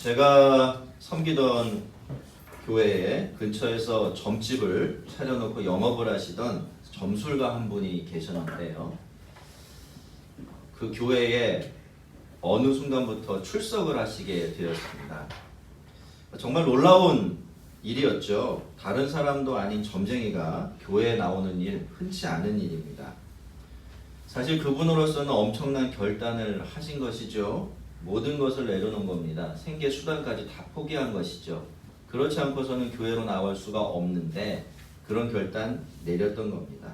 제가 섬기던 교회에 근처에서 점집을 차려놓고 영업을 하시던 점술가 한 분이 계셨는데요. 그 교회에 어느 순간부터 출석을 하시게 되었습니다. 정말 놀라운 일이었죠. 다른 사람도 아닌 점쟁이가 교회에 나오는 일 흔치 않은 일입니다. 사실 그분으로서는 엄청난 결단을 하신 것이죠. 모든 것을 내려놓은 겁니다. 생계 수단까지 다 포기한 것이죠. 그렇지 않고서는 교회로 나올 수가 없는데 그런 결단 내렸던 겁니다.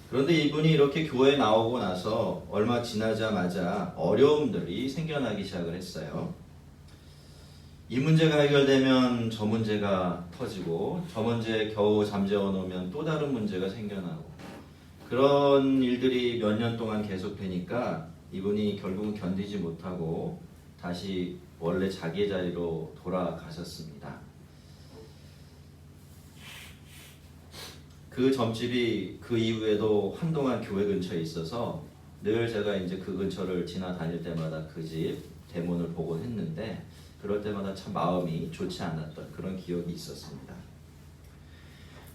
그런데 이분이 이렇게 교회에 나오고 나서 얼마 지나자마자 어려움들이 생겨나기 시작을 했어요. 이 문제가 해결되면 저 문제가 터지고 저 문제에 겨우 잠재워 놓으면 또 다른 문제가 생겨나고 그런 일들이 몇 년 동안 계속되니까 이분이 결국은 견디지 못하고 다시 원래 자기의 자리로 돌아가셨습니다. 그 점집이 그 이후에도 한동안 교회 근처에 있어서 늘 제가 이제 그 근처를 지나다닐 때마다 그 집 대문을 보곤 했는데 그럴 때마다 참 마음이 좋지 않았던 그런 기억이 있었습니다.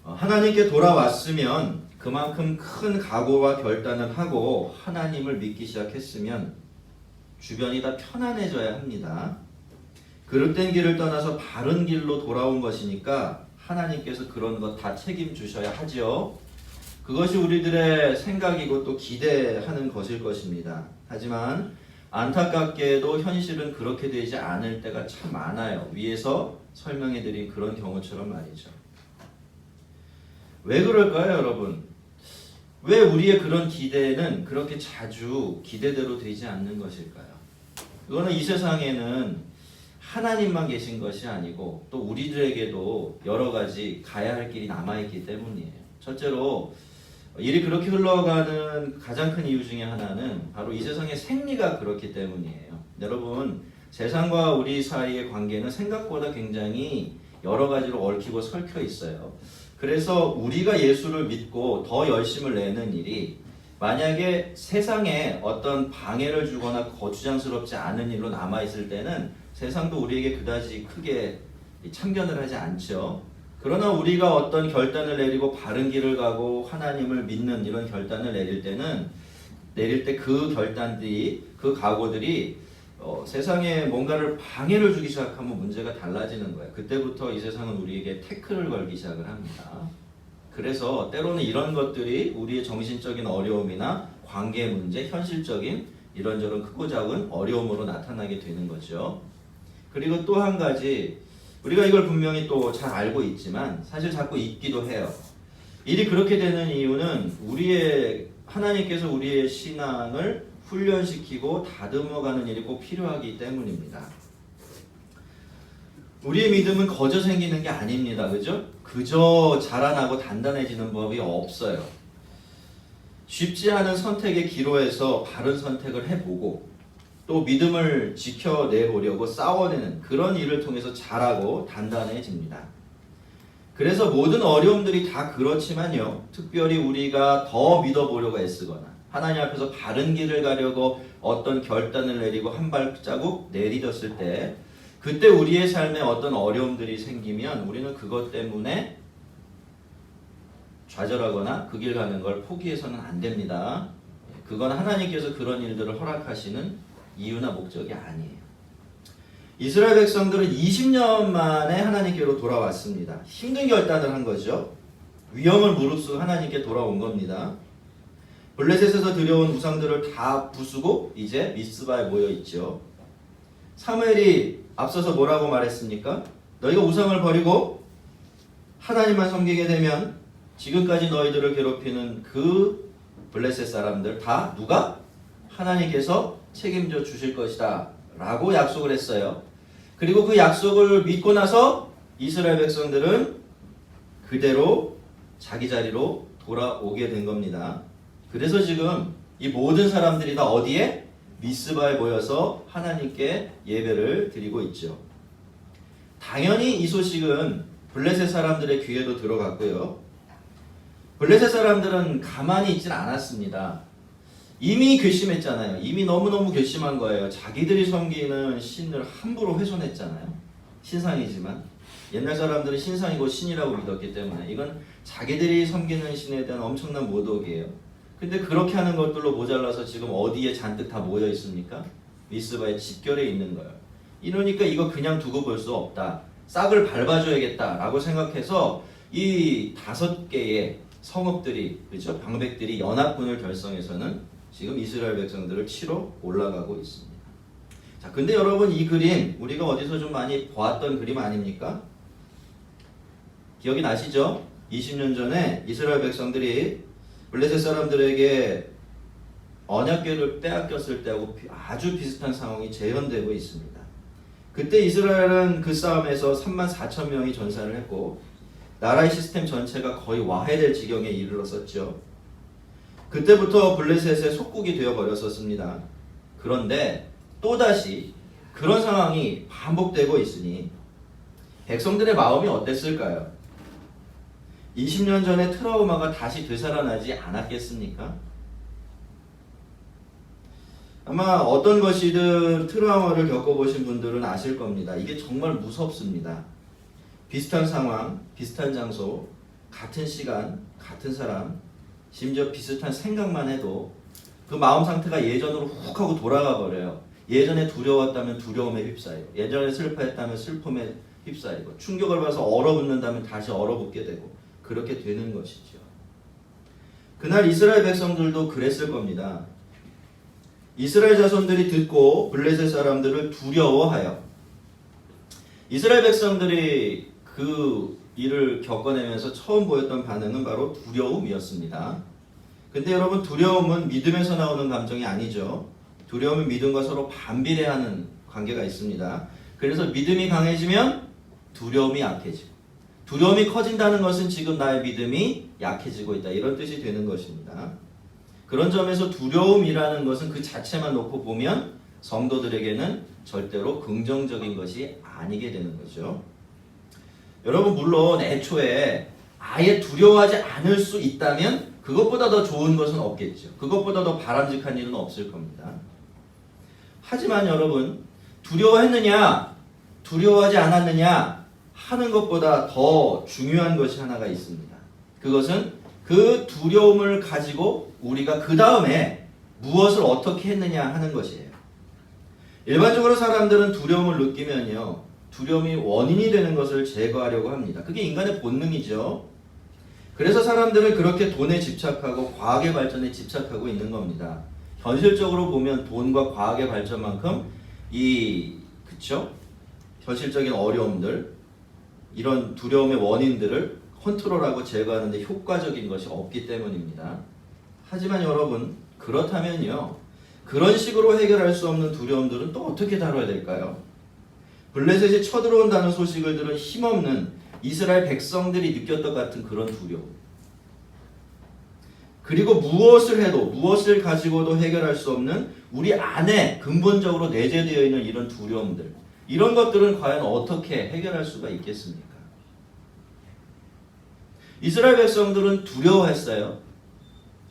하나님께 돌아왔으면 그만큼 큰 각오와 결단을 하고 하나님을 믿기 시작했으면 주변이 다 편안해져야 합니다. 그릇된 길을 떠나서 바른 길로 돌아온 것이니까 하나님께서 그런 것 다 책임주셔야 하지요. 그것이 우리들의 생각이고 또 기대하는 것일 것입니다. 하지만 안타깝게도 현실은 그렇게 되지 않을 때가 참 많아요. 위에서 설명해드린 그런 경우처럼 말이죠. 왜 그럴까요, 여러분? 왜 우리의 그런 기대는 그렇게 자주 기대대로 되지 않는 것일까요? 그거는 이 세상에는 하나님만 계신 것이 아니고 또 우리들에게도 여러 가지 가야 할 길이 남아있기 때문이에요. 첫째로 일이 그렇게 흘러가는 가장 큰 이유 중에 하나는 바로 이 세상의 생리가 그렇기 때문이에요. 여러분, 세상과 우리 사이의 관계는 생각보다 굉장히 여러 가지로 얽히고 설켜 있어요. 그래서 우리가 예수를 믿고 더 열심을 내는 일이 만약에 세상에 어떤 방해를 주거나 거추장스럽지 않은 일로 남아있을 때는 세상도 우리에게 그다지 크게 참견을 하지 않죠. 그러나 우리가 어떤 결단을 내리고 바른 길을 가고 하나님을 믿는 이런 결단을 내릴 때 그 결단들이, 그 각오들이 세상에 뭔가를 방해를 주기 시작하면 문제가 달라지는 거예요. 그때부터 이 세상은 우리에게 태클을 걸기 시작을 합니다. 그래서 때로는 이런 것들이 우리의 정신적인 어려움이나 관계 문제, 현실적인 이런저런 크고 작은 어려움으로 나타나게 되는 거죠. 그리고 또 한 가지, 우리가 이걸 분명히 또 잘 알고 있지만 사실 자꾸 잊기도 해요. 일이 그렇게 되는 이유는 하나님께서 우리의 신앙을 훈련시키고 다듬어가는 일이 꼭 필요하기 때문입니다. 우리의 믿음은 거저 생기는 게 아닙니다. 그죠? 그저 자라나고 단단해지는 법이 없어요. 쉽지 않은 선택의 기로에서 바른 선택을 해보고 또 믿음을 지켜내보려고 싸워내는 그런 일을 통해서 자라고 단단해집니다. 그래서 모든 어려움들이 다 그렇지만요. 특별히 우리가 더 믿어보려고 애쓰거나 하나님 앞에서 바른 길을 가려고 어떤 결단을 내리고 한 발자국 내딛었을 때 그때 우리의 삶에 어떤 어려움들이 생기면 우리는 그것 때문에 좌절하거나 그 길 가는 걸 포기해서는 안 됩니다. 그건 하나님께서 그런 일들을 허락하시는 이유나 목적이 아니에요. 이스라엘 백성들은 20년 만에 하나님께로 돌아왔습니다. 힘든 결단을 한 거죠. 위험을 무릅쓰고 하나님께 돌아온 겁니다. 블레셋에서 들여온 우상들을 다 부수고 이제 미스바에 모여 있죠. 사무엘이 앞서서 뭐라고 말했습니까? 너희가 우상을 버리고 하나님만 섬기게 되면 지금까지 너희들을 괴롭히는 그 블레셋 사람들 다 누가? 하나님께서 책임져 주실 것이다 라고 약속을 했어요. 그리고 그 약속을 믿고 나서 이스라엘 백성들은 그대로 자기 자리로 돌아오게 된 겁니다. 그래서 지금 이 모든 사람들이 다 어디에? 미스바에 모여서 하나님께 예배를 드리고 있죠. 당연히 이 소식은 블레셋 사람들의 귀에도 들어갔고요. 블레셋 사람들은 가만히 있지는 않았습니다. 이미 괘씸했잖아요. 이미 너무너무 괘씸한 거예요. 자기들이 섬기는 신을 함부로 훼손했잖아요. 신상이지만 옛날 사람들은 신상이고 신이라고 믿었기 때문에 이건 자기들이 섬기는 신에 대한 엄청난 모독이에요. 근데 그렇게 하는 것들로 모자라서 지금 어디에 잔뜩 다 모여 있습니까? 미스바의 집결에 있는 거예요. 이러니까 이거 그냥 두고 볼 수 없다. 싹을 밟아줘야겠다라고 생각해서 이 5개의 성읍들이, 그렇죠? 방백들이 연합군을 결성해서는 지금 이스라엘 백성들을 치러 올라가고 있습니다. 자, 근데 여러분 이 그림 우리가 어디서 좀 많이 보았던 그림 아닙니까? 기억이 나시죠? 20년 전에 이스라엘 백성들이 블레셋 사람들에게 언약궤를 빼앗겼을 때하고 아주 비슷한 상황이 재현되고 있습니다. 그때 이스라엘은 그 싸움에서 34,000명이 전사를 했고 나라의 시스템 전체가 거의 와해될 지경에 이르렀었죠. 그때부터 블레셋의 속국이 되어버렸었습니다. 그런데 또다시 그런 상황이 반복되고 있으니 백성들의 마음이 어땠을까요? 20년 전의 트라우마가 다시 되살아나지 않았겠습니까? 아마 어떤 것이든 트라우마를 겪어보신 분들은 아실 겁니다. 이게 정말 무섭습니다. 비슷한 상황, 비슷한 장소, 같은 시간, 같은 사람, 심지어 비슷한 생각만 해도 그 마음 상태가 예전으로 훅 하고 돌아가 버려요. 예전에 두려웠다면 두려움에 휩싸이고, 예전에 슬퍼했다면 슬픔에 휩싸이고, 충격을 받아서 얼어붙는다면 다시 얼어붙게 되고, 그렇게 되는 것이죠. 그날 이스라엘 백성들도 그랬을 겁니다. 이스라엘 자손들이 듣고 블레셋 사람들을 두려워하여 이스라엘 백성들이 그 일을 겪어내면서 처음 보였던 반응은 바로 두려움이었습니다. 근데 여러분 두려움은 믿음에서 나오는 감정이 아니죠. 두려움은 믿음과 서로 반비례하는 관계가 있습니다. 그래서 믿음이 강해지면 두려움이 약해지고 두려움이 커진다는 것은 지금 나의 믿음이 약해지고 있다. 이런 뜻이 되는 것입니다. 그런 점에서 두려움이라는 것은 그 자체만 놓고 보면 성도들에게는 절대로 긍정적인 것이 아니게 되는 거죠. 여러분 물론 애초에 아예 두려워하지 않을 수 있다면 그것보다 더 좋은 것은 없겠죠. 그것보다 더 바람직한 일은 없을 겁니다. 하지만 여러분 두려워했느냐 두려워하지 않았느냐 하는 것보다 더 중요한 것이 하나가 있습니다. 그것은 그 두려움을 가지고 우리가 그 다음에 무엇을 어떻게 했느냐 하는 것이에요. 일반적으로 사람들은 두려움을 느끼면요 두려움이 원인이 되는 것을 제거하려고 합니다. 그게 인간의 본능이죠. 그래서 사람들은 그렇게 돈에 집착하고 과학의 발전에 집착하고 있는 겁니다. 현실적으로 보면 돈과 과학의 발전만큼 그쵸? 현실적인 어려움들, 이런 두려움의 원인들을 컨트롤하고 제거하는 데 효과적인 것이 없기 때문입니다. 하지만 여러분 그렇다면요 그런 식으로 해결할 수 없는 두려움들은 또 어떻게 다뤄야 될까요? 블레셋이 쳐들어온다는 소식을 들은 힘없는 이스라엘 백성들이 느꼈던 같은 그런 두려움. 그리고 무엇을 해도 무엇을 가지고도 해결할 수 없는 우리 안에 근본적으로 내재되어 있는 이런 두려움들. 이런 것들은 과연 어떻게 해결할 수가 있겠습니까? 이스라엘 백성들은 두려워했어요.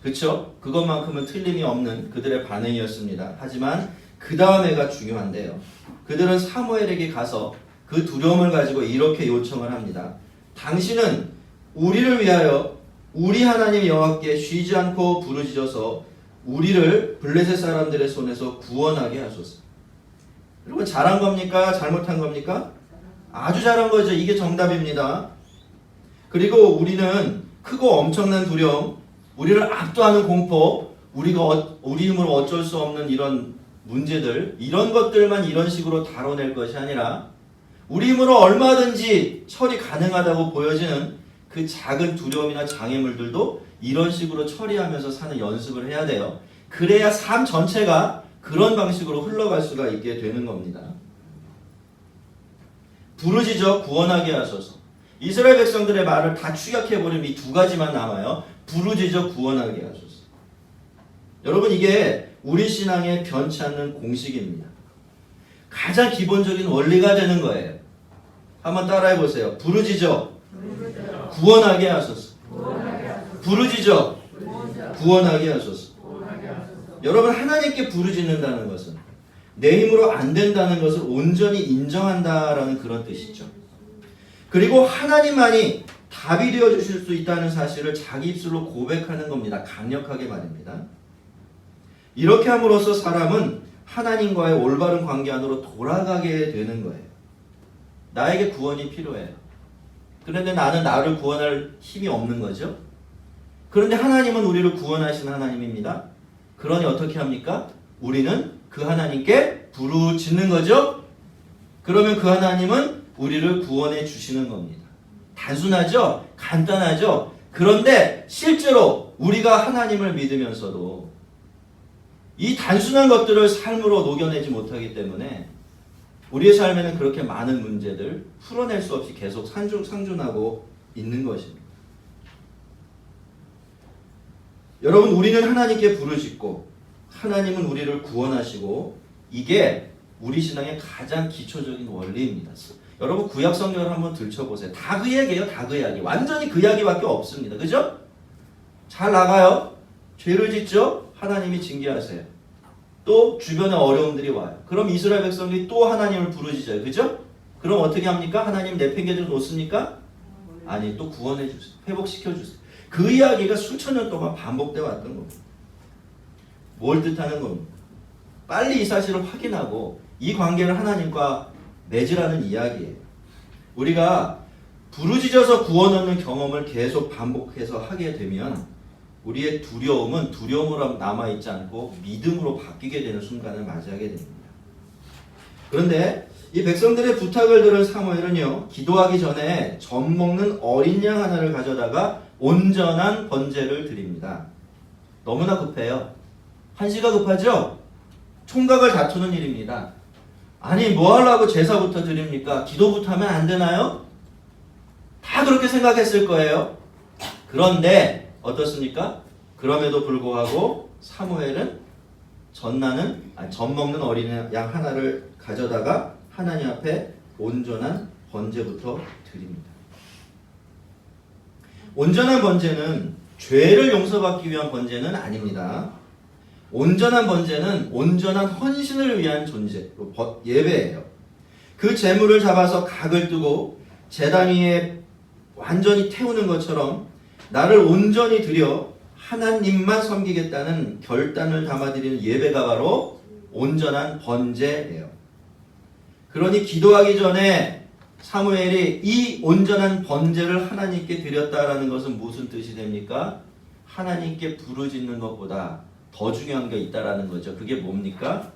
그렇죠? 그것만큼은 틀림이 없는 그들의 반응이었습니다. 하지만 그 다음에가 중요한데요. 그들은 사무엘에게 가서 그 두려움을 가지고 이렇게 요청을 합니다. 당신은 우리를 위하여 우리 하나님 여호와께 쉬지 않고 부르짖어서 우리를 블레셋 사람들의 손에서 구원하게 하소서. 여러분 잘한 겁니까? 잘못한 겁니까? 아주 잘한 거죠. 이게 정답입니다. 그리고 우리는 크고 엄청난 두려움, 우리를 압도하는 공포, 우리 힘으로 어쩔 수 없는 이런 문제들, 이런 것들만 이런 식으로 다뤄낼 것이 아니라 우리 힘으로 얼마든지 처리 가능하다고 보여지는 그 작은 두려움이나 장애물들도 이런 식으로 처리하면서 사는 연습을 해야 돼요. 그래야 삶 전체가 그런 방식으로 흘러갈 수가 있게 되는 겁니다. 부르짖어 구원하게 하소서. 이스라엘 백성들의 말을 다 축약해버리면 이 두 가지만 남아요. 부르짖어 구원하게 하소서. 여러분 이게 우리 신앙의 변치 않는 공식입니다. 가장 기본적인 원리가 되는 거예요. 한번 따라해보세요. 부르짖어 구원하게 하소서. 부르짖어 구원하게 하소서. 여러분, 하나님께 부르짖는다는 것은 내 힘으로 안 된다는 것을 온전히 인정한다라는 그런 뜻이죠. 그리고 하나님만이 답이 되어 주실 수 있다는 사실을 자기 입술로 고백하는 겁니다. 강력하게 말입니다. 이렇게 함으로써 사람은 하나님과의 올바른 관계 안으로 돌아가게 되는 거예요. 나에게 구원이 필요해요. 그런데 나는 나를 구원할 힘이 없는 거죠. 그런데 하나님은 우리를 구원하신 하나님입니다. 그러니 어떻게 합니까? 우리는 그 하나님께 부르짖는 거죠. 그러면 그 하나님은 우리를 구원해 주시는 겁니다. 단순하죠? 간단하죠? 그런데 실제로 우리가 하나님을 믿으면서도 이 단순한 것들을 삶으로 녹여내지 못하기 때문에 우리의 삶에는 그렇게 많은 문제들 풀어낼 수 없이 계속 상존하고 있는 것입니다. 여러분, 우리는 하나님께 부르짖고 하나님은 우리를 구원하시고, 이게 우리 신앙의 가장 기초적인 원리입니다. 여러분, 구약 성경을 한번 들춰보세요. 다 그 이야기예요. 다 그 이야기. 완전히 그 이야기밖에 없습니다. 그죠? 잘 나가요. 죄를 짓죠. 하나님이 징계하세요. 또 주변에 어려움들이 와요. 그럼 이스라엘 백성들이 또 하나님을 부르짖어요. 그죠? 그럼 어떻게 합니까? 하나님 내팽개쳐 놓습니까? 아니, 또 구원해 주세요. 회복시켜 주세요. 그 이야기가 수천 년 동안 반복되어 왔던 겁니다. 뭘 뜻하는 겁니까? 빨리 이 사실을 확인하고 이 관계를 하나님과 맺으라는 이야기예요. 우리가 부르짖어서 구원 얻는 경험을 계속 반복해서 하게 되면 우리의 두려움은 두려움으로 남아있지 않고 믿음으로 바뀌게 되는 순간을 맞이하게 됩니다. 그런데 이 백성들의 부탁을 들은 사무엘은요, 기도하기 전에 젖 먹는 어린 양 하나를 가져다가 온전한 번제를 드립니다. 너무나 급해요. 한시가 급하죠? 총각을 다투는 일입니다. 아니, 뭐 하려고 제사부터 드립니까? 기도부터 하면 안 되나요? 다 그렇게 생각했을 거예요. 그런데 어떻습니까? 그럼에도 불구하고 사무엘은 젖 먹는 어린 양 하나를 가져다가 하나님 앞에 온전한 번제부터 드립니다. 온전한 번제는 죄를 용서받기 위한 번제는 아닙니다. 온전한 번제는 온전한 헌신을 위한 예배예요. 그 제물을 잡아서 각을 뜨고 제단 위에 완전히 태우는 것처럼 나를 온전히 드려 하나님만 섬기겠다는 결단을 담아드리는 예배가 바로 온전한 번제예요. 그러니 기도하기 전에 사무엘이 이 온전한 번제를 하나님께 드렸다라는 것은 무슨 뜻이 됩니까? 하나님께 부르짖는 것보다 더 중요한 게 있다라는 거죠. 그게 뭡니까?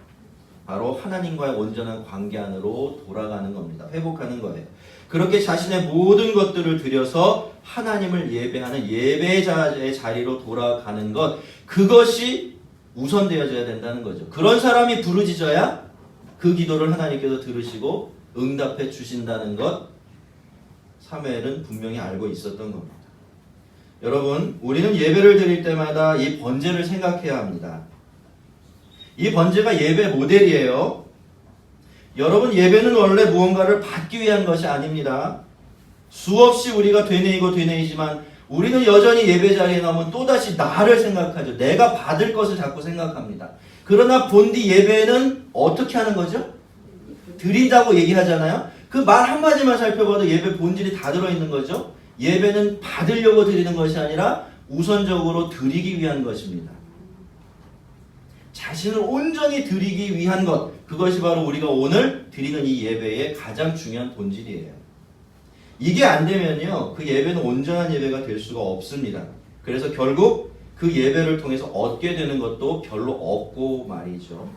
바로 하나님과의 온전한 관계 안으로 돌아가는 겁니다. 회복하는 거예요. 그렇게 자신의 모든 것들을 들여서 하나님을 예배하는 예배자의 자리로 돌아가는 것, 그것이 우선되어져야 된다는 거죠. 그런 사람이 부르짖어야 그 기도를 하나님께서 들으시고 응답해 주신다는 것, 사무엘은 분명히 알고 있었던 겁니다. 여러분, 우리는 예배를 드릴 때마다 이 번제를 생각해야 합니다. 이 번제가 예배 모델이에요. 여러분, 예배는 원래 무언가를 받기 위한 것이 아닙니다. 수없이 우리가 되뇌이지만 우리는 여전히 예배 자리에 나오면 또다시 나를 생각하죠. 내가 받을 것을 자꾸 생각합니다. 그러나 본디 예배는 어떻게 하는 거죠? 드린다고 얘기하잖아요. 그 말 한마디만 살펴봐도 예배 본질이 다 들어있는 거죠. 예배는 받으려고 드리는 것이 아니라 우선적으로 드리기 위한 것입니다. 자신을 온전히 드리기 위한 것, 그것이 바로 우리가 오늘 드리는 이 예배의 가장 중요한 본질이에요. 이게 안 되면요, 그 예배는 온전한 예배가 될 수가 없습니다. 그래서 결국 그 예배를 통해서 얻게 되는 것도 별로 없고 말이죠.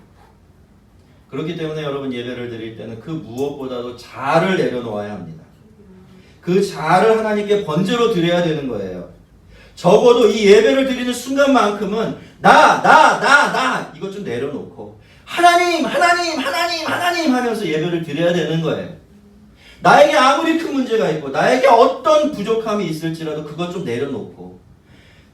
그렇기 때문에 여러분, 예배를 드릴 때는 그 무엇보다도 자아를 내려놓아야 합니다. 그 자아를 하나님께 번제로 드려야 되는 거예요. 적어도 이 예배를 드리는 순간만큼은 나 이것 좀 내려놓고 하나님 하면서 예배를 드려야 되는 거예요. 나에게 아무리 큰 문제가 있고 나에게 어떤 부족함이 있을지라도 그것 좀 내려놓고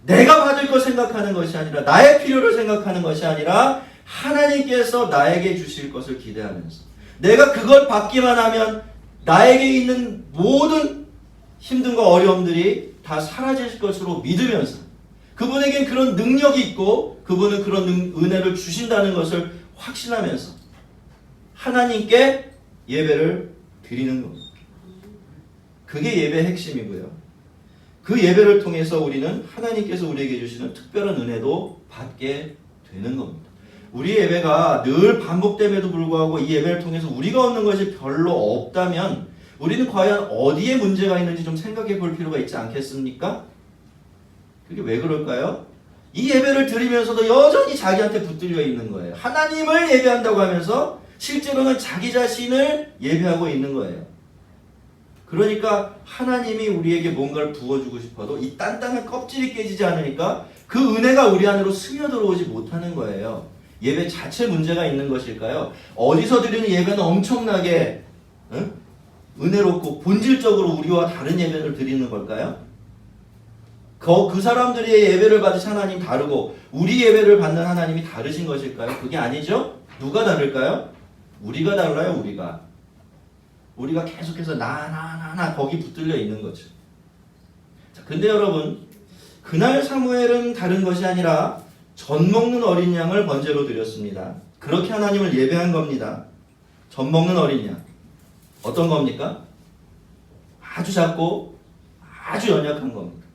내가 받을 것 생각하는 것이 아니라 나의 필요를 생각하는 것이 아니라 하나님께서 나에게 주실 것을 기대하면서 내가 그걸 받기만 하면 나에게 있는 모든 힘듦과 어려움들이 다 사라질 것으로 믿으면서 그분에겐 그런 능력이 있고 그분은 그런 은혜를 주신다는 것을 확신하면서 하나님께 예배를 드리는 겁니다. 그게 예배의 핵심이고요. 그 예배를 통해서 우리는 하나님께서 우리에게 주시는 특별한 은혜도 받게 되는 겁니다. 우리 예배가 늘 반복됨에도 불구하고 이 예배를 통해서 우리가 얻는 것이 별로 없다면 우리는 과연 어디에 문제가 있는지 좀 생각해 볼 필요가 있지 않겠습니까? 그게 왜 그럴까요? 이 예배를 드리면서도 여전히 자기한테 붙들려 있는 거예요. 하나님을 예배한다고 하면서 실제로는 자기 자신을 예배하고 있는 거예요. 그러니까 하나님이 우리에게 뭔가를 부어주고 싶어도 이 단단한 껍질이 깨지지 않으니까 그 은혜가 우리 안으로 스며들어오지 못하는 거예요. 예배 자체 문제가 있는 것일까요? 어디서 드리는 예배는 엄청나게 은혜롭고 본질적으로 우리와 다른 예배를 드리는 걸까요? 그 사람들의 예배를 받으신 하나님 다르고 우리 예배를 받는 하나님이 다르신 것일까요? 그게 아니죠? 누가 다를까요? 우리가 달라요. 우리가 계속해서 나 거기 붙들려 있는 거죠. 자, 근데 여러분 그날 사무엘은 다른 것이 아니라 젖 먹는 어린 양을 번제로 드렸습니다. 그렇게 하나님을 예배한 겁니다. 젖 먹는 어린 양. 어떤 겁니까? 아주 작고 아주 연약한 겁니다.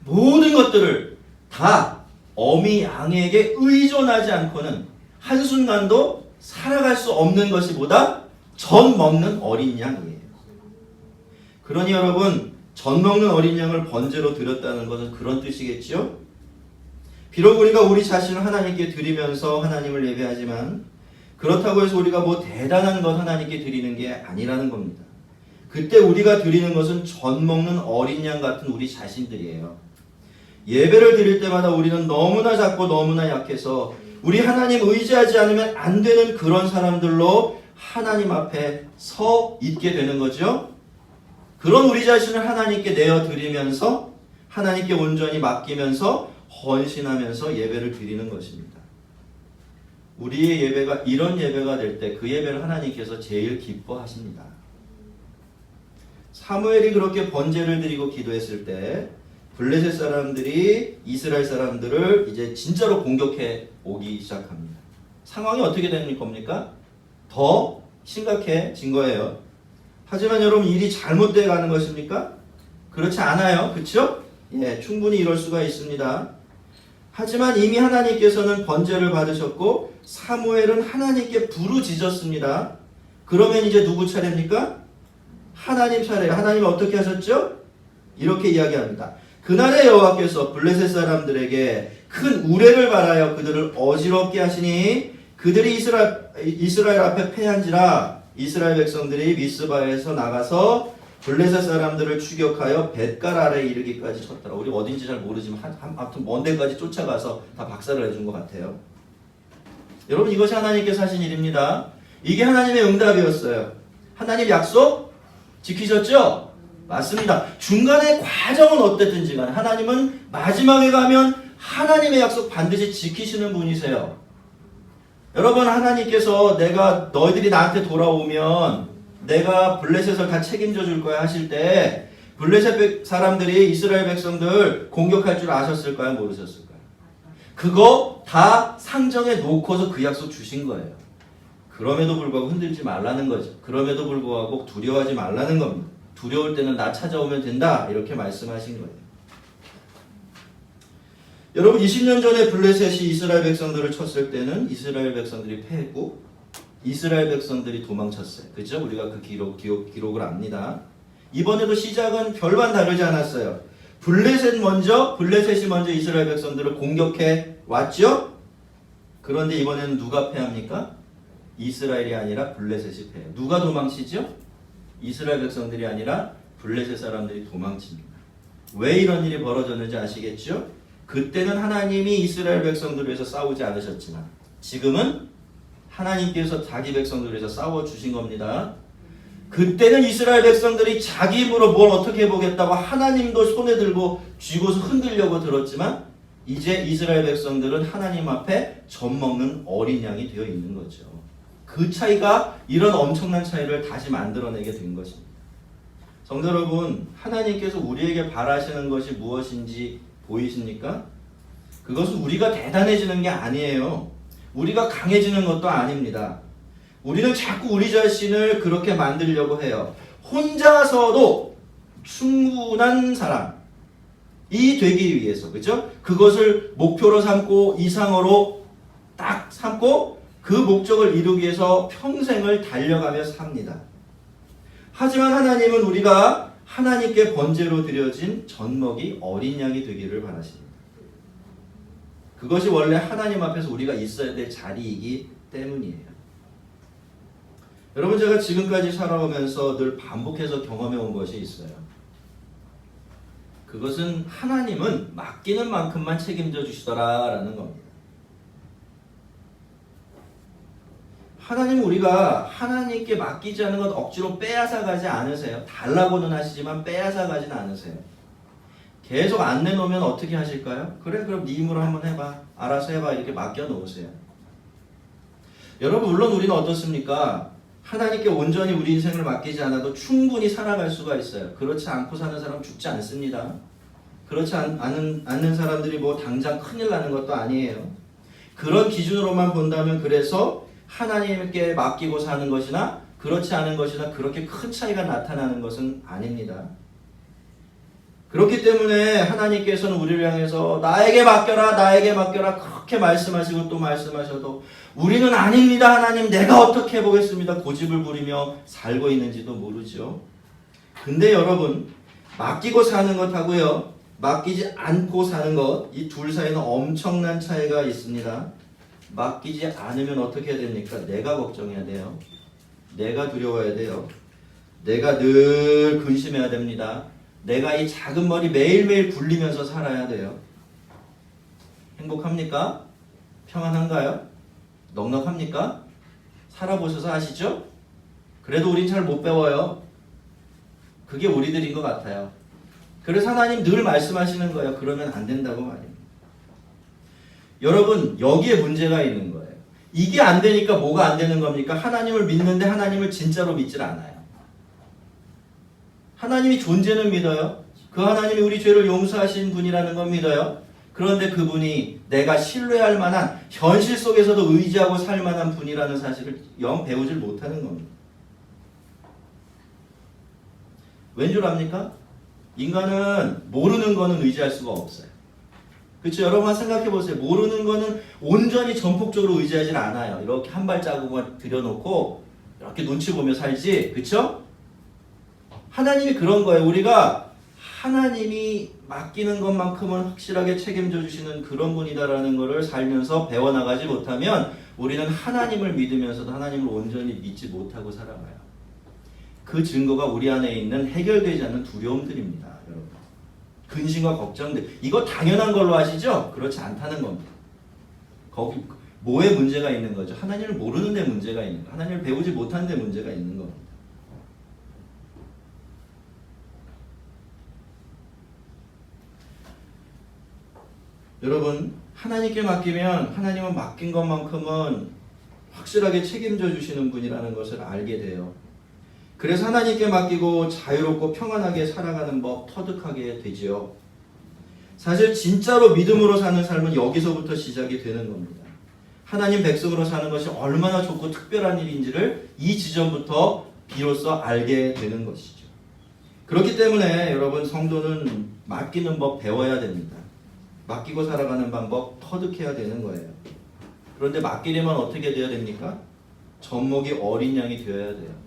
모든 것들을 다 어미 양에게 의존하지 않고는 한순간도 살아갈 수 없는 것이 보다 젖 먹는 어린 양이에요. 그러니 여러분 젖 먹는 어린 양을 번제로 드렸다는 것은 그런 뜻이겠죠? 비록 우리가 우리 자신을 하나님께 드리면서 하나님을 예배하지만 그렇다고 해서 우리가 뭐 대단한 것 하나님께 드리는 게 아니라는 겁니다. 그때 우리가 드리는 것은 젖 먹는 어린 양 같은 우리 자신들이에요. 예배를 드릴 때마다 우리는 너무나 작고 너무나 약해서 우리 하나님 의지하지 않으면 안 되는 그런 사람들로 하나님 앞에 서 있게 되는 거죠. 그런 우리 자신을 하나님께 내어드리면서 하나님께 온전히 맡기면서 헌신하면서 예배를 드리는 것입니다. 우리의 예배가 이런 예배가 될 때 그 예배를 하나님께서 제일 기뻐하십니다. 사무엘이 그렇게 번제를 드리고 기도했을 때 블레셋 사람들이 이스라엘 사람들을 이제 진짜로 공격해 오기 시작합니다. 상황이 어떻게 되는 겁니까? 더 심각해진 거예요. 하지만 여러분 일이 잘못돼 가는 것입니까? 그렇지 않아요. 그렇죠? 예, 충분히 이럴 수가 있습니다. 하지만 이미 하나님께서는 번제를 받으셨고 사무엘은 하나님께 부르짖었습니다. 그러면 이제 누구 차례입니까? 하나님 차례예요. 하나님이 어떻게 하셨죠? 이렇게 이야기합니다. 그날의 여호와께서 블레셋 사람들에게 큰 우레를 발하여 그들을 어지럽게 하시니 그들이 이스라엘 앞에 패한지라 이스라엘 백성들이 미스바에서 나가서 블레셋 사람들을 추격하여 벳갈 아래에 이르기까지 쳤더라. 우리 어딘지 잘 모르지만 아무튼 먼 데까지 쫓아가서 다 박살을 내준 것 같아요. 여러분 이것이 하나님께서 하신 일입니다. 이게 하나님의 응답이었어요. 하나님 약속 지키셨죠? 맞습니다. 중간의 과정은 어땠든지 간에 하나님은 마지막에 가면 하나님의 약속 반드시 지키시는 분이세요. 여러분 하나님께서 내가 너희들이 나한테 돌아오면 내가 블레셋을 다 책임져 줄 거야 하실 때 블레셋 사람들이 이스라엘 백성들 공격할 줄 아셨을까요? 모르셨을까요? 그거 다 상정해 놓고서 그 약속 주신 거예요. 그럼에도 불구하고 흔들지 말라는 거죠. 그럼에도 불구하고 두려워하지 말라는 겁니다. 두려울 때는 나 찾아오면 된다 이렇게 말씀하신 거예요. 여러분 20년 전에 블레셋이 이스라엘 백성들을 쳤을 때는 이스라엘 백성들이 패했고 이스라엘 백성들이 도망쳤어요. 그렇죠? 우리가 그 기록을 압니다. 이번에도 시작은 별반 다르지 않았어요. 블레셋이 먼저 이스라엘 백성들을 공격해 왔죠? 그런데 이번에는 누가 패합니까? 이스라엘이 아니라 블레셋이 패해요. 누가 도망치죠? 이스라엘 백성들이 아니라 블레셋 사람들이 도망칩니다. 왜 이런 일이 벌어졌는지 아시겠죠? 그때는 하나님이 이스라엘 백성들을 위해서 싸우지 않으셨지만 지금은 하나님께서 자기 백성들을 위해서 싸워주신 겁니다. 그때는 이스라엘 백성들이 자기 힘으로 뭘 어떻게 해보겠다고 하나님도 손에 들고 쥐고서 흔들려고 들었지만 이제 이스라엘 백성들은 하나님 앞에 젖먹는 어린 양이 되어 있는 거죠. 그 차이가 이런 엄청난 차이를 다시 만들어내게 된 것입니다. 성도 여러분, 하나님께서 우리에게 바라시는 것이 무엇인지 보이십니까? 그것은 우리가 대단해지는 게 아니에요. 우리가 강해지는 것도 아닙니다. 우리는 자꾸 우리 자신을 그렇게 만들려고 해요. 혼자서도 충분한 사람이 되기 위해서, 그죠? 그것을 목표로 삼고 이상으로 딱 삼고 그 목적을 이루기 위해서 평생을 달려가며 삽니다. 하지만 하나님은 우리가 하나님께 번제로 드려진 젖먹이 어린 양이 되기를 바라십니다. 그것이 원래 하나님 앞에서 우리가 있어야 될 자리이기 때문이에요. 여러분, 제가 지금까지 살아오면서 늘 반복해서 경험해 온 것이 있어요. 그것은 하나님은 맡기는 만큼만 책임져 주시더라라는 겁니다. 하나님은 우리가 하나님께 맡기지 않은 것 억지로 빼앗아 가지 않으세요. 달라고는 하시지만 빼앗아 가지는 않으세요. 계속 안 내놓으면 어떻게 하실까요? 그래, 그럼 네 힘으로 한번 해봐. 알아서 해봐. 이렇게 맡겨놓으세요. 여러분, 물론 우리는 어떻습니까? 하나님께 온전히 우리 인생을 맡기지 않아도 충분히 살아갈 수가 있어요. 그렇지 않고 사는 사람 죽지 않습니다. 그렇지 않는 사람들이 뭐 당장 큰일 나는 것도 아니에요. 그런 기준으로만 본다면 그래서 하나님께 맡기고 사는 것이나 그렇지 않은 것이나 그렇게 큰 차이가 나타나는 것은 아닙니다. 그렇기 때문에 하나님께서는 우리를 향해서 나에게 맡겨라, 나에게 맡겨라 그렇게 말씀하시고 또 말씀하셔도 우리는 아닙니다. 하나님, 내가 어떻게 해보겠습니다. 고집을 부리며 살고 있는지도 모르죠. 근데 여러분, 맡기고 사는 것하고요, 맡기지 않고 사는 것, 이 둘 사이는 엄청난 차이가 있습니다. 맡기지 않으면 어떻게 해야 됩니까? 내가 걱정해야 돼요. 내가 두려워야 돼요. 내가 늘 근심해야 됩니다. 내가 이 작은 머리 매일매일 굴리면서 살아야 돼요. 행복합니까? 평안한가요? 넉넉합니까? 살아보셔서 아시죠? 그래도 우린 잘 못 배워요. 그게 우리들인 것 같아요. 그래서 하나님 늘 말씀하시는 거예요. 그러면 안 된다고 말입니다. 여러분, 여기에 문제가 있는 거예요. 이게 안 되니까 뭐가 안 되는 겁니까? 하나님을 믿는데 하나님을 진짜로 믿질 않아요. 하나님이 존재는 믿어요. 그 하나님이 우리 죄를 용서하신 분이라는 건 믿어요. 그런데 그분이 내가 신뢰할 만한, 현실 속에서도 의지하고 살 만한 분이라는 사실을 영 배우질 못하는 겁니다. 왠 줄 압니까? 인간은 모르는 거는 의지할 수가 없어요. 그렇죠? 여러분 생각해 보세요. 모르는 거는 온전히 전폭적으로 의지하진 않아요. 이렇게 한 발자국만 들여놓고 이렇게 눈치 보며 살지. 그렇죠? 하나님이 그런 거예요. 우리가 하나님이 맡기는 것만큼은 확실하게 책임져 주시는 그런 분이다라는 것을 살면서 배워나가지 못하면 우리는 하나님을 믿으면서도 하나님을 온전히 믿지 못하고 살아가요. 그 증거가 우리 안에 있는 해결되지 않는 두려움들입니다. 여러분, 근심과 걱정들, 이거 당연한 걸로 아시죠? 그렇지 않다는 겁니다. 거기 뭐에 문제가 있는 거죠? 하나님을 모르는 데 문제가 있는 거예요. 하나님을 배우지 못하는 데 문제가 있는 겁니다. 여러분, 하나님께 맡기면 하나님은 맡긴 것만큼은 확실하게 책임져 주시는 분이라는 것을 알게 돼요. 그래서 하나님께 맡기고 자유롭고 평안하게 살아가는 법 터득하게 되지요. 사실 진짜로 믿음으로 사는 삶은 여기서부터 시작이 되는 겁니다. 하나님 백성으로 사는 것이 얼마나 좋고 특별한 일인지를 이 지점부터 비로소 알게 되는 것이죠. 그렇기 때문에 여러분, 성도는 맡기는 법 배워야 됩니다. 맡기고 살아가는 방법 터득해야 되는 거예요. 그런데 맡기려면 어떻게 되어야 됩니까? 젖먹이 어린 양이 되어야 돼요.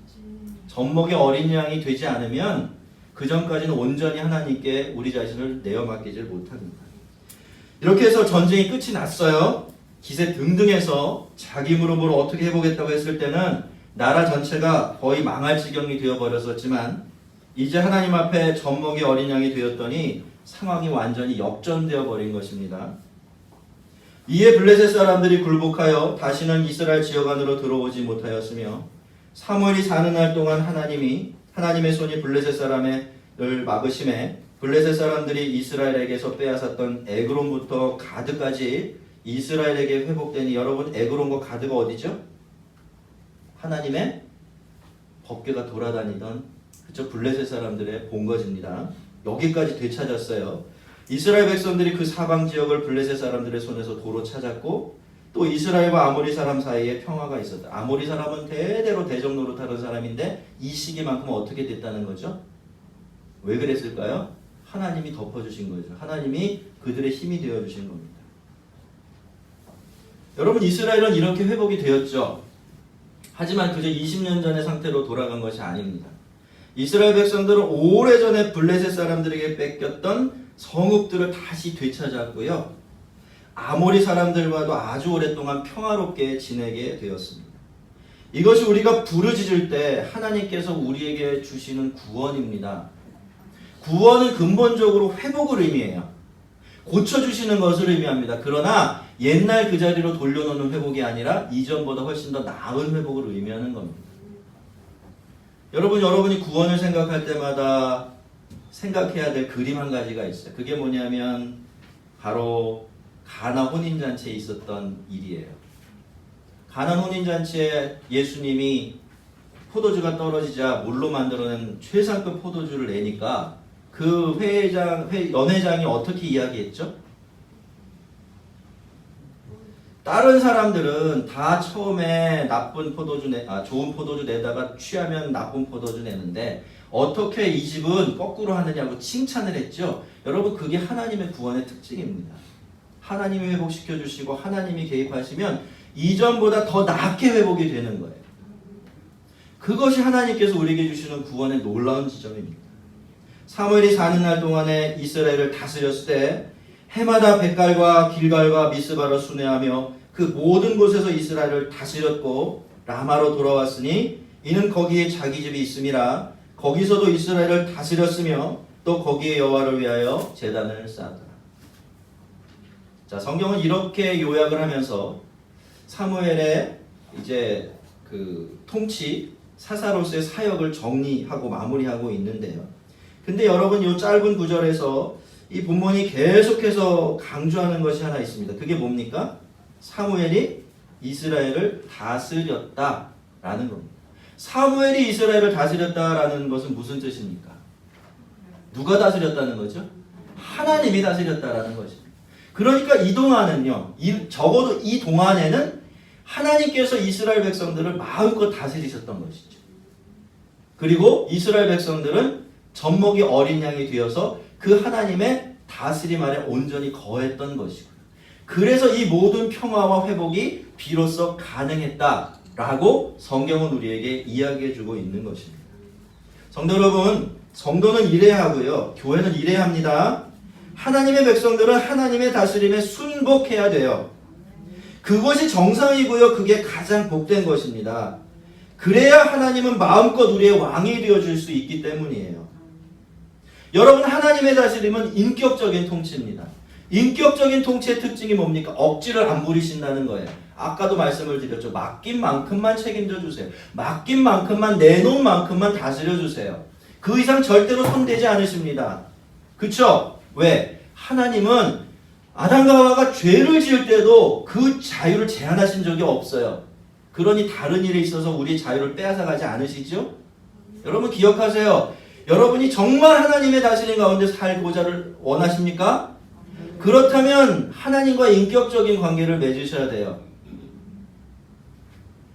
젖먹이 어린 양이 되지 않으면 그 전까지는 온전히 하나님께 우리 자신을 내어 맡기질 못합니다. 이렇게 해서 전쟁이 끝이 났어요. 기세 등등해서 자기 무릎으로 어떻게 해보겠다고 했을 때는 나라 전체가 거의 망할 지경이 되어버렸었지만 이제 하나님 앞에 젖먹이 어린 양이 되었더니 상황이 완전히 역전되어 버린 것입니다. 이에 블레셋 사람들이 굴복하여 다시는 이스라엘 지역 안으로 들어오지 못하였으며 사무엘이 사는 날 동안 하나님의 손이 블레셋 사람을 막으심에 블레셋 사람들이 이스라엘에게서 빼앗았던 에그론부터 가드까지 이스라엘에게 회복되니, 여러분, 에그론과 가드가 어디죠? 하나님의 법궤가 돌아다니던, 그쵸, 블레셋 사람들의 본거지입니다. 여기까지 되찾았어요. 이스라엘 백성들이 그 사방 지역을 블레셋 사람들의 손에서 도로 찾았고 또 이스라엘과 아모리 사람 사이에 평화가 있었다. 아모리 사람은 대대로 대적 노릇하던 사람인데 이 시기만큼 어떻게 됐다는 거죠? 왜 그랬을까요? 하나님이 덮어주신 거죠. 하나님이 그들의 힘이 되어주신 겁니다. 여러분, 이스라엘은 이렇게 회복이 되었죠. 하지만 그저 20년 전의 상태로 돌아간 것이 아닙니다. 이스라엘 백성들은 오래전에 블레셋 사람들에게 뺏겼던 성읍들을 다시 되찾았고요. 아모리 사람들과도 아주 오랫동안 평화롭게 지내게 되었습니다. 이것이 우리가 부르짖을 때 하나님께서 우리에게 주시는 구원입니다. 구원은 근본적으로 회복을 의미해요. 고쳐주시는 것을 의미합니다. 그러나 옛날 그 자리로 돌려놓는 회복이 아니라 이전보다 훨씬 더 나은 회복을 의미하는 겁니다. 여러분이 구원을 생각할 때마다 생각해야 될 그림 한 가지가 있어요. 그게 뭐냐면 바로 가나 혼인잔치에 있었던 일이에요. 가나 혼인잔치에 예수님이 포도주가 떨어지자 물로 만들어낸 최상급 포도주를 내니까 그 연회장이 어떻게 이야기했죠? 다른 사람들은 다 처음에 나쁜 포도주 좋은 포도주 내다가 취하면 나쁜 포도주 내는데 어떻게 이 집은 거꾸로 하느냐고 칭찬을 했죠. 여러분, 그게 하나님의 구원의 특징입니다. 하나님이 회복시켜 주시고 하나님이 개입하시면 이전보다 더 낫게 회복이 되는 거예요. 그것이 하나님께서 우리에게 주시는 구원의 놀라운 지점입니다. 사무엘이 사는 날 동안에 이스라엘을 다스렸을 때 해마다 벳갈과 길갈과 미스바로 순회하며 그 모든 곳에서 이스라엘을 다스렸고 라마로 돌아왔으니 이는 거기에 자기 집이 있음이라. 거기서도 이스라엘을 다스렸으며 또 거기에 여호와를 위하여 제단을 쌓았더라. 자, 성경은 이렇게 요약을 하면서 사무엘의 이제 그 통치 사사로서의 사역을 정리하고 마무리하고 있는데요. 근데 여러분, 이 짧은 구절에서 이 본문이 계속해서 강조하는 것이 하나 있습니다. 그게 뭡니까? 사무엘이 이스라엘을 다스렸다라는 겁니다. 사무엘이 이스라엘을 다스렸다라는 것은 무슨 뜻입니까? 누가 다스렸다는 거죠? 하나님이 다스렸다라는 것입니다. 그러니까 이 동안은요, 적어도 이 동안에는 하나님께서 이스라엘 백성들을 마음껏 다스리셨던 것이죠. 그리고 이스라엘 백성들은 젖먹이 어린 양이 되어서 그 하나님의 다스림 아래 온전히 거했던 것이고, 그래서 이 모든 평화와 회복이 비로소 가능했다라고 성경은 우리에게 이야기해주고 있는 것입니다. 성도 여러분, 성도는 이래야 하고요, 교회는 이래야 합니다. 하나님의 백성들은 하나님의 다스림에 순복해야 돼요. 그것이 정상이고요, 그게 가장 복된 것입니다. 그래야 하나님은 마음껏 우리의 왕이 되어줄 수 있기 때문이에요. 여러분, 하나님의 다스림은 인격적인 통치입니다. 인격적인 통치의 특징이 뭡니까? 억지를 안 부리신다는 거예요. 아까도 말씀을 드렸죠. 맡긴 만큼만 책임져 주세요. 맡긴 만큼만, 내놓은 만큼만 다스려 주세요. 그 이상 절대로 손대지 않으십니다. 그쵸? 왜? 하나님은 아담과 하와가 죄를 지을 때도 그 자유를 제한하신 적이 없어요. 그러니 다른 일에 있어서 우리의 자유를 빼앗아가지 않으시죠? 여러분, 기억하세요. 여러분이 정말 하나님의 다스림 가운데 살고자를 원하십니까? 그렇다면 하나님과 인격적인 관계를 맺으셔야 돼요.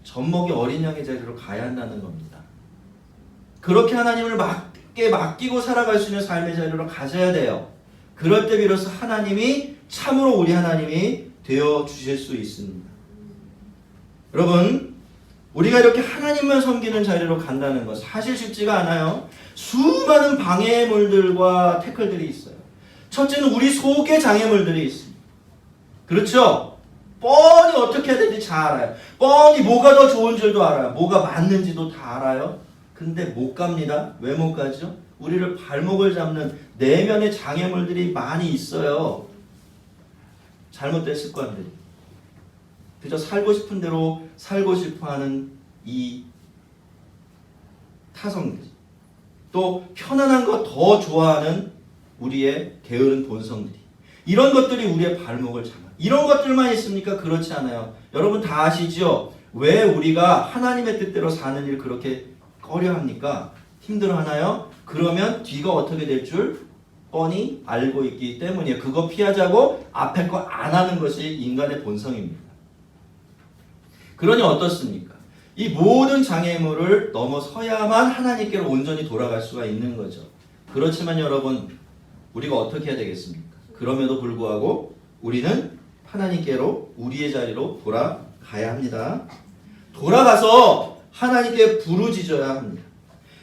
젖먹이 어린 양의 자리로 가야 한다는 겁니다. 그렇게 하나님을 맡기고 살아갈 수 있는 삶의 자리로 가져야 돼요. 그럴 때 비로소 하나님이 참으로 우리 하나님이 되어 주실 수 있습니다. 여러분, 우리가 이렇게 하나님만 섬기는 자리로 간다는 것 사실 쉽지가 않아요. 수많은 방해물들과 태클들이 있어요. 첫째는 우리 속에 장애물들이 있습니다. 그렇죠? 뻔히 어떻게 해야 되는지 잘 알아요. 뻔히 뭐가 더 좋은 줄도 알아요. 뭐가 맞는지도 다 알아요. 근데 못 갑니다. 왜 못 가죠? 우리를 발목을 잡는 내면의 장애물들이 많이 있어요. 잘못된 습관들이. 그저 살고 싶은 대로 살고 싶어하는 이 타성들, 또 편안한 거 더 좋아하는 우리의 게으른 본성들이, 이런 것들이 우리의 발목을 잡아요. 이런 것들만 있습니까? 그렇지 않아요. 여러분 다 아시죠? 왜 우리가 하나님의 뜻대로 사는 일 그렇게 꺼려합니까? 힘들어하나요? 그러면 뒤가 어떻게 될 줄 뻔히 알고 있기 때문이에요. 그거 피하자고 앞에 거 안 하는 것이 인간의 본성입니다. 그러니 어떻습니까? 이 모든 장애물을 넘어서야만 하나님께로 온전히 돌아갈 수가 있는 거죠. 그렇지만 여러분, 우리가 어떻게 해야 되겠습니까? 그럼에도 불구하고 우리는 하나님께로, 우리의 자리로 돌아가야 합니다. 돌아가서 하나님께 부르짖어야 합니다.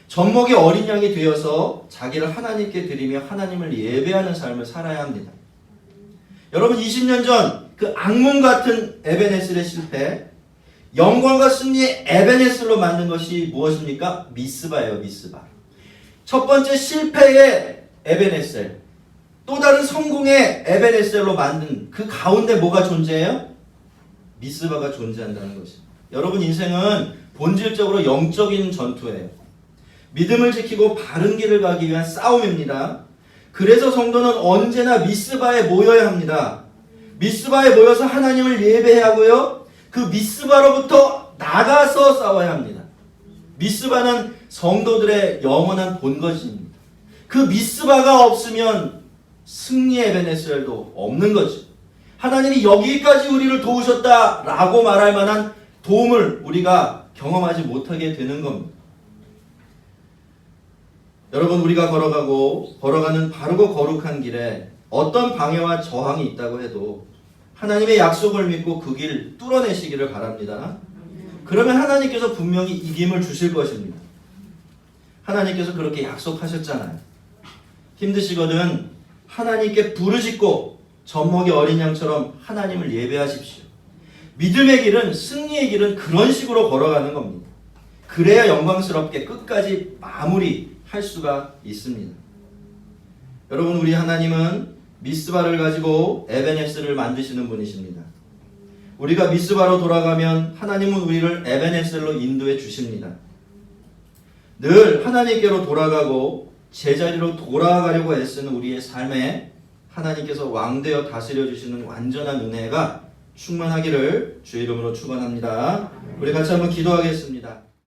젖먹이 어린 양이 되어서 자기를 하나님께 드리며 하나님을 예배하는 삶을 살아야 합니다. 여러분, 20년 전 그 악몽 같은 에벤에셀의 실패, 영광과 승리의 에벤에셀로 만든 것이 무엇입니까? 미스바예요. 미스바. 첫 번째 실패의 에벤에셀, 또 다른 성공의 에벤에셀로 만든 그 가운데 뭐가 존재해요? 미스바가 존재한다는 것입니다. 여러분, 인생은 본질적으로 영적인 전투예요. 믿음을 지키고 바른 길을 가기 위한 싸움입니다. 그래서 성도는 언제나 미스바에 모여야 합니다. 미스바에 모여서 하나님을 예배해야 하고요. 그 미스바로부터 나가서 싸워야 합니다. 미스바는 성도들의 영원한 본것입니다. 그 미스바가 없으면 승리의 에벤에셀도 없는 거죠. 하나님이 여기까지 우리를 도우셨다라고 말할 만한 도움을 우리가 경험하지 못하게 되는 겁니다. 여러분, 우리가 걸어가는 바르고 거룩한 길에 어떤 방해와 저항이 있다고 해도 하나님의 약속을 믿고 그 길 뚫어내시기를 바랍니다. 그러면 하나님께서 분명히 이김을 주실 것입니다. 하나님께서 그렇게 약속하셨잖아요. 힘드시거든 하나님께 부르짖고 젖먹이 어린 양처럼 하나님을 예배하십시오. 믿음의 길은, 승리의 길은 그런 식으로 걸어가는 겁니다. 그래야 영광스럽게 끝까지 마무리할 수가 있습니다. 여러분, 우리 하나님은 미스바를 가지고 에벤에셀을 만드시는 분이십니다. 우리가 미스바로 돌아가면 하나님은 우리를 에벤에셀로 인도해 주십니다. 늘 하나님께로 돌아가고 제자리로 돌아가려고 애쓰는 우리의 삶에 하나님께서 왕되어 다스려 주시는 완전한 은혜가 충만하기를 주의 이름으로 축원합니다. 우리 같이 한번 기도하겠습니다.